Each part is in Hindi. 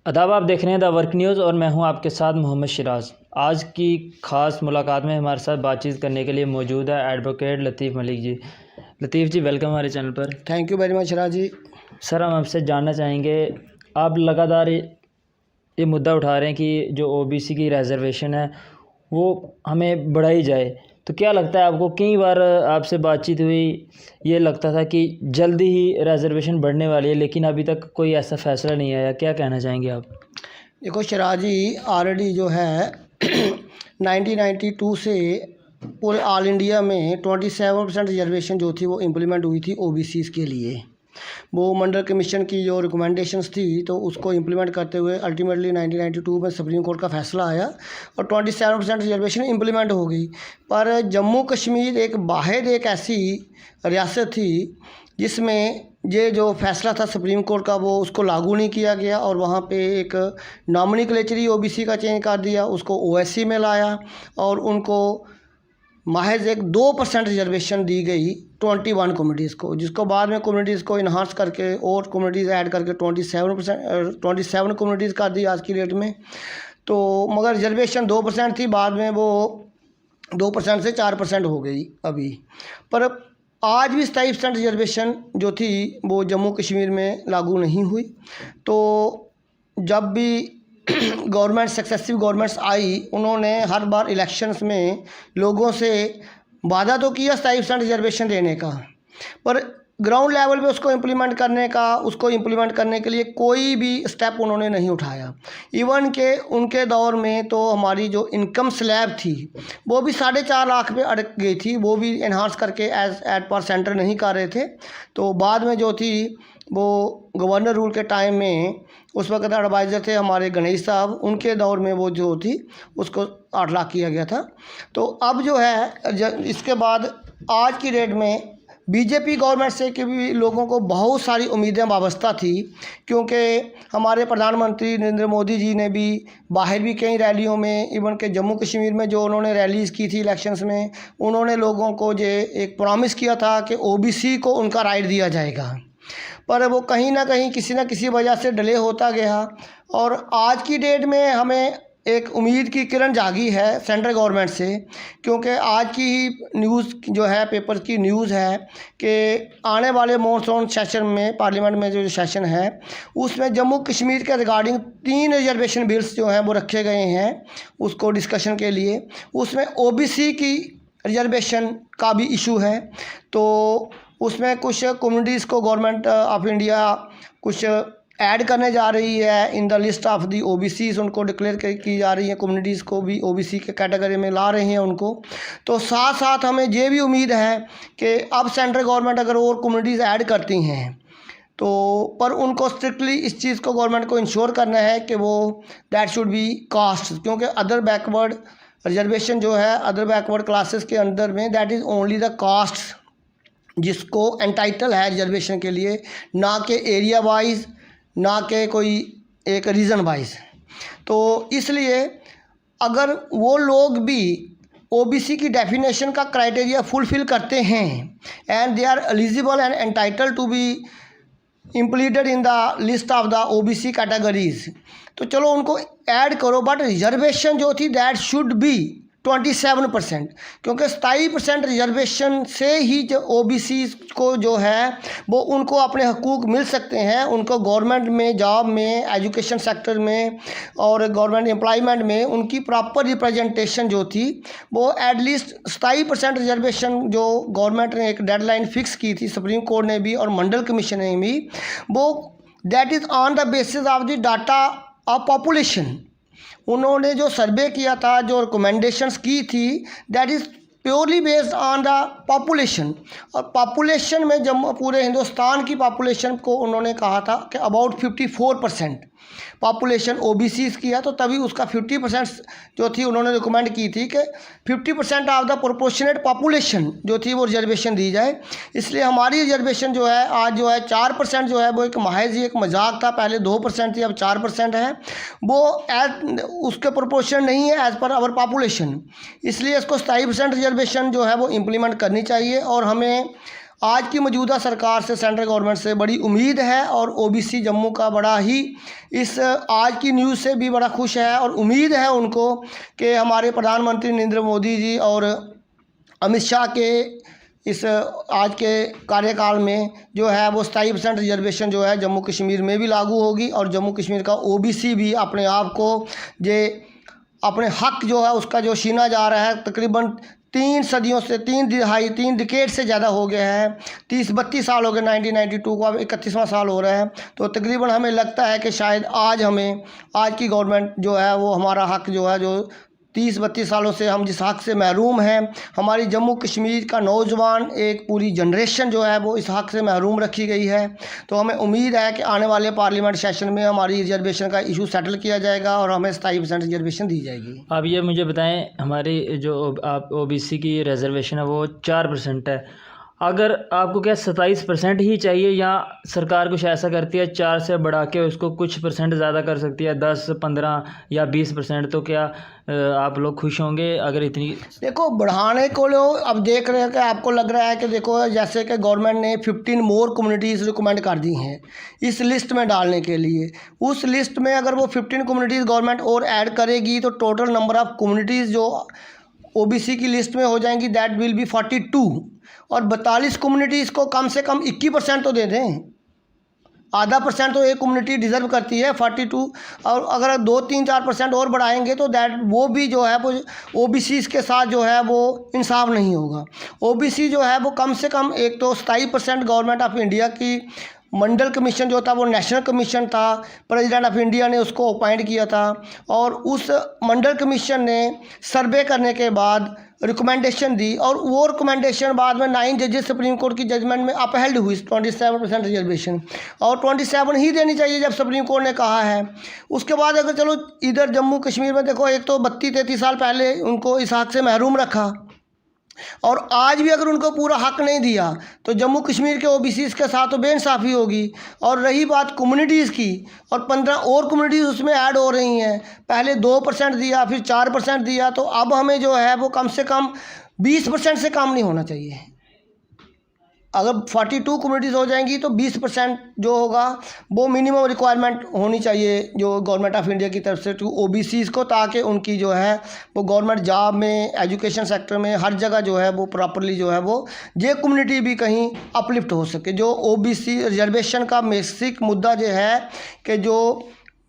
अदाब, आप देख रहे हैं द वर्क न्यूज़ और मैं हूं आपके साथ मोहम्मद सिराज। आज की ख़ास मुलाकात में हमारे साथ बातचीत करने के लिए मौजूद है एडवोकेट लतीफ़ मलिक जी। लतीफ़ जी, वेलकम हमारे चैनल पर। Thank you very much Siraj ji. Sir, हम आपसे जानना चाहेंगे, आप लगातार ये मुद्दा उठा रहे हैं कि जो ओबीसी की रिजर्वेशन है वो हमें बढ़ाई जाए, तो क्या लगता है आपको? कई बार आपसे बातचीत हुई, ये लगता था कि जल्दी ही रिजर्वेशन बढ़ने वाली है, लेकिन अभी तक कोई ऐसा फैसला नहीं आया। क्या कहना चाहेंगे आप? देखो सिराज जी, ऑलरेडी जो है 1992 से पूरे ऑल इंडिया में 27% रिजर्वेशन जो थी वो इम्प्लीमेंट हुई थी ओबीसीज़ के लिए। वो मंडल कमीशन की जो रिकमेंडेशंस थी तो उसको इम्प्लीमेंट करते हुए अल्टीमेटली 1992 में सुप्रीम कोर्ट का फैसला आया और 27% रिजर्वेशन इम्प्लीमेंट हो गई। पर जम्मू कश्मीर एक ऐसी रियासत थी जिसमें ये जो फैसला था सुप्रीम कोर्ट का वो उसको लागू नहीं किया गया और वहाँ पे एक नॉमिनक्लेचर ही ओबीसी का चेंज कर दिया, उसको ओएससी में लाया और उनको महज एक 2% रिजर्वेशन दी गई 21 कम्युनिटीज़ को, जिसको बाद में कम्युनिटीज़ को इन्हांस करके और कम्युनिटीज़ ऐड करके 27 कम्युनिटीज़ कर दी आज की डेट में। तो मगर रिजर्वेशन 2% थी, बाद में वो 2% से 4% हो गई अभी। पर आज भी 27% रिजर्वेशन जो थी वो जम्मू कश्मीर में लागू नहीं हुई। तो जब भी गवर्नमेंट सक्सेसिव गवर्नमेंट्स आई, उन्होंने हर बार इलेक्शंस में लोगों से वादा तो किया 27% रिजर्वेशन देने का, पर ग्राउंड लेवल पे उसको इम्प्लीमेंट करने के लिए कोई भी स्टेप उन्होंने नहीं उठाया। इवन के उनके दौर में तो हमारी जो इनकम स्लैब थी वो भी 4.5 लाख पे अटक गई थी, वो भी इन्हांस करके एट पर सेंटर नहीं कर रहे थे। तो बाद में जो थी वो गवर्नर रूल के टाइम में उस वक्त एडवाइज़र थे हमारे गणेश साहब, उनके दौर में वो जो थी उसको 8 लाख किया गया था। तो अब जो है इसके बाद आज की डेट में बीजेपी गवर्नमेंट से कि भी लोगों को बहुत सारी उम्मीदें वाबस्ता थी, क्योंकि हमारे प्रधानमंत्री नरेंद्र मोदी जी ने भी बाहर भी कई रैलियों में, इवन के जम्मू कश्मीर में जो उन्होंने रैलीज़ की थी इलेक्शंस में, उन्होंने लोगों को जो एक प्रॉमिस किया था कि ओबीसी को उनका राइट दिया जाएगा, पर वो कहीं ना कहीं किसी न किसी वजह से डिले होता गया। और आज की डेट में हमें एक उम्मीद की किरण जागी है सेंट्रल गवर्नमेंट से, क्योंकि आज की ही न्यूज़ जो है, पेपर की न्यूज़ है कि आने वाले मॉनसून सेशन में, पार्लियामेंट में जो सेशन है उसमें जम्मू कश्मीर के रिगार्डिंग 3 रिजर्वेशन बिल्स जो हैं वो रखे गए हैं उसको डिस्कशन के लिए। उसमें ओबीसी की रिजर्वेशन का भी इशू है। तो उसमें कुछ कम्युनिटीज़ को गवर्नमेंट ऑफ इंडिया कुछ ऐड करने जा रही है in the list of the OBCs, उनको डिक्लेयर की जा रही है, कम्युनिटीज़ को भी ओबीसी के कैटेगरी में ला रहे हैं उनको। तो साथ साथ हमें ये भी उम्मीद है कि अब सेंट्रल गवर्नमेंट अगर और कम्युनिटीज़ ऐड करती हैं तो पर उनको स्ट्रिक्टली इस चीज़ को गवर्नमेंट को इंश्योर करना है कि वो दैट शुड बी कास्ट, क्योंकि अदर बैकवर्ड रिजर्वेशन जो है अदर बैकवर्ड क्लासेस के अंदर में that is only the caste जिसको एंटाइटल है रिजर्वेशन के लिए, ना कि एरिया वाइज, ना कि कोई एक रीज़न वाइज। तो इसलिए अगर वो लोग भी ओबीसी की डेफिनेशन का क्राइटेरिया फुलफिल करते हैं and they are eligible and entitle to be impleaded in the list of the OBC categories, तो चलो उनको ऐड करो, बट रिजर्वेशन जो थी दैट शुड बी 27%, क्योंकि 27% रिजर्वेशन से ही जो ओबीसी को जो है वो उनको अपने हकूक़ मिल सकते हैं, उनको गवर्नमेंट में जॉब में, एजुकेशन सेक्टर में और गवर्नमेंट एम्प्लॉयमेंट में उनकी प्रॉपर रिप्रेजेंटेशन जो थी वो एटलीस्ट 27% रिजर्वेशन जो गवर्नमेंट ने एक डेडलाइन फिक्स की थी, सुप्रीम कोर्ट ने भी और मंडल कमीशन ने भी, वो that is on the basis of the data of population. उन्होंने जो सर्वे किया था, जो रिकमेंडेशंस की थी, that is purely based on the population. और पॉपुलेशन में जब पूरे हिंदुस्तान की पॉपुलेशन को उन्होंने कहा था कि अबाउट 54% पॉपुलेशन ओबीसीज़ की है, तो तभी उसका 50% जो थी उन्होंने रिकमेंड की थी कि 50% ऑफ द प्रोपोर्शनेट पॉपुलेशन जो थी वो रिजर्वेशन दी जाए। इसलिए हमारी रिजर्वेशन जो है आज जो है 4% जो है वो एक महज ही एक मजाक था, पहले 2% थी अब 4% है, वो एज उसके प्रोपोर्शन नहीं है एज़ पर आवर पॉपुलेशन। इसलिए इसको 27% रिजर्वेशन जो है वो इम्प्लीमेंट करनी चाहिए और हमें आज की मौजूदा सरकार से, सेंट्रल गवर्नमेंट से बड़ी उम्मीद है और ओबीसी जम्मू का बड़ा ही इस आज की न्यूज़ से भी बड़ा खुश है और उम्मीद है उनको कि हमारे प्रधानमंत्री नरेंद्र मोदी जी और अमित शाह के इस आज के कार्यकाल में जो है वो 27% रिजर्वेशन जो है जम्मू कश्मीर में भी लागू होगी और जम्मू कश्मीर का ओबीसी भी अपने आप को अपने हक जो है उसका जो छीना जा रहा है, तकरीबन 3 सदियों से 3 डिकेड से ज़्यादा हो गया है, 30-32 साल हो गए 1992 को, अब 31वां साल हो रहा है। तो तकरीबन हमें लगता है कि शायद आज की गवर्नमेंट जो है वो हमारा हक जो है, जो 30-32 सालों से हम जिस हक से महरूम हैं, हमारी जम्मू कश्मीर का नौजवान एक पूरी जनरेशन जो है वो इस हक से महरूम रखी गई है। तो हमें उम्मीद है कि आने वाले पार्लियामेंट सेशन में हमारी रिजर्वेशन का इशू सेटल किया जाएगा और हमें 27% रिजर्वेशन दी जाएगी। अब ये मुझे बताएं, हमारी जो आप ओबीसी की रिजर्वेशन है वो 4% है। अगर आपको क्या 27% ही चाहिए या सरकार कुछ ऐसा करती है 4 से बढ़ा के उसको कुछ परसेंट ज़्यादा कर सकती है, 10, 15 या 20%, तो क्या आप लोग खुश होंगे अगर इतनी? देखो, बढ़ाने को लोग अब देख रहे हैं कि आपको लग रहा है कि देखो जैसे कि गवर्नमेंट ने 15 मोर कम्युनिटीज़ रिकमेंड कर दी हैं इस लिस्ट में डालने के लिए। उस लिस्ट में अगर वो 15 कम्युनिटीज़ गवर्नमेंट और ऐड करेगी तो टोटल नंबर ऑफ़ कम्युनिटीज़ जो ओबीसी की लिस्ट में हो जाएंगी दैट विल बी 42। और 42 कम्युनिटीज़ को कम से कम 21% तो दे दें, आधा % तो एक कम्युनिटी डिज़र्व करती है 42। और अगर 2-3-4% और बढ़ाएंगे तो वो भी जो है वो ओबीसी के साथ जो है वो इंसाफ नहीं होगा। ओबीसी जो है वो कम से कम एक तो 27% गवर्नमेंट ऑफ इंडिया की मंडल कमीशन जो था वो नेशनल कमीशन था, प्रेसिडेंट ऑफ इंडिया ने उसको अपॉइंट किया था और उस मंडल कमीशन ने सर्वे करने के बाद रिकमेंडेशन दी और वो रिकमेंडेशन बाद में 9 जजेस सुप्रीम कोर्ट की जजमेंट में अपहेल्ड हुई 27% रिजर्वेशन, और 27 ही देनी चाहिए जब सुप्रीम कोर्ट ने कहा है। उसके बाद अगर चलो इधर जम्मू कश्मीर में देखो, एक तो 32-33 साल पहले उनको इस हक से महरूम रखा और आज भी अगर उनको पूरा हक नहीं दिया तो जम्मू कश्मीर के ओबीसी के साथ तो बेइंसाफ़ी होगी। और रही बात कम्युनिटीज़ की, और 15 और कम्युनिटीज़ उसमें ऐड हो रही हैं, पहले 2% दिया फिर 4% दिया, तो अब हमें जो है वो कम से कम 20% से कम नहीं होना चाहिए। अगर 42 कम्युनिटीज़ हो जाएंगी तो 20% जो होगा वो मिनिमम रिक्वायरमेंट होनी चाहिए जो गवर्नमेंट ऑफ इंडिया की तरफ से टू ओबीसीज़ को, ताकि उनकी जो है वो गवर्नमेंट जॉब में, एजुकेशन सेक्टर में, हर जगह जो है वो प्रॉपरली जो है वो जे कम्युनिटी भी कहीं अपलिफ्ट हो सके। जो ओबीसी रिजर्वेशन का बेसिक मुद्दा जो है कि जो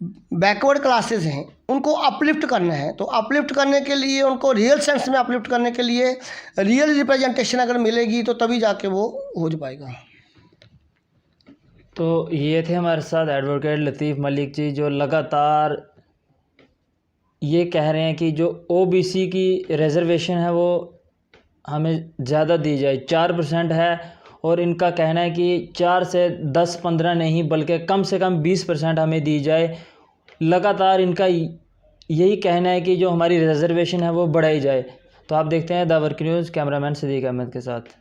बैकवर्ड क्लासेस हैं उनको अपलिफ्ट करना है, तो अपलिफ्ट करने के लिए उनको रियल सेंस में अपलिफ्ट करने के लिए रियल रिप्रेजेंटेशन अगर मिलेगी तो तभी जाके वो हो पाएगा। तो ये थे हमारे साथ एडवोकेट लतीफ़ मलिक जी, जो लगातार ये कह रहे हैं कि जो ओबीसी की रिजर्वेशन है वो हमें ज़्यादा दी जाए, 4% है, और इनका कहना है कि 4 से 10-15 नहीं बल्कि कम से कम 20% हमें दी जाए। लगातार इनका यही कहना है कि जो हमारी रिजर्वेशन है वो बढ़ाई जाए। तो आप देखते हैं the work news, cameraman Sadiq Ahmed के साथ।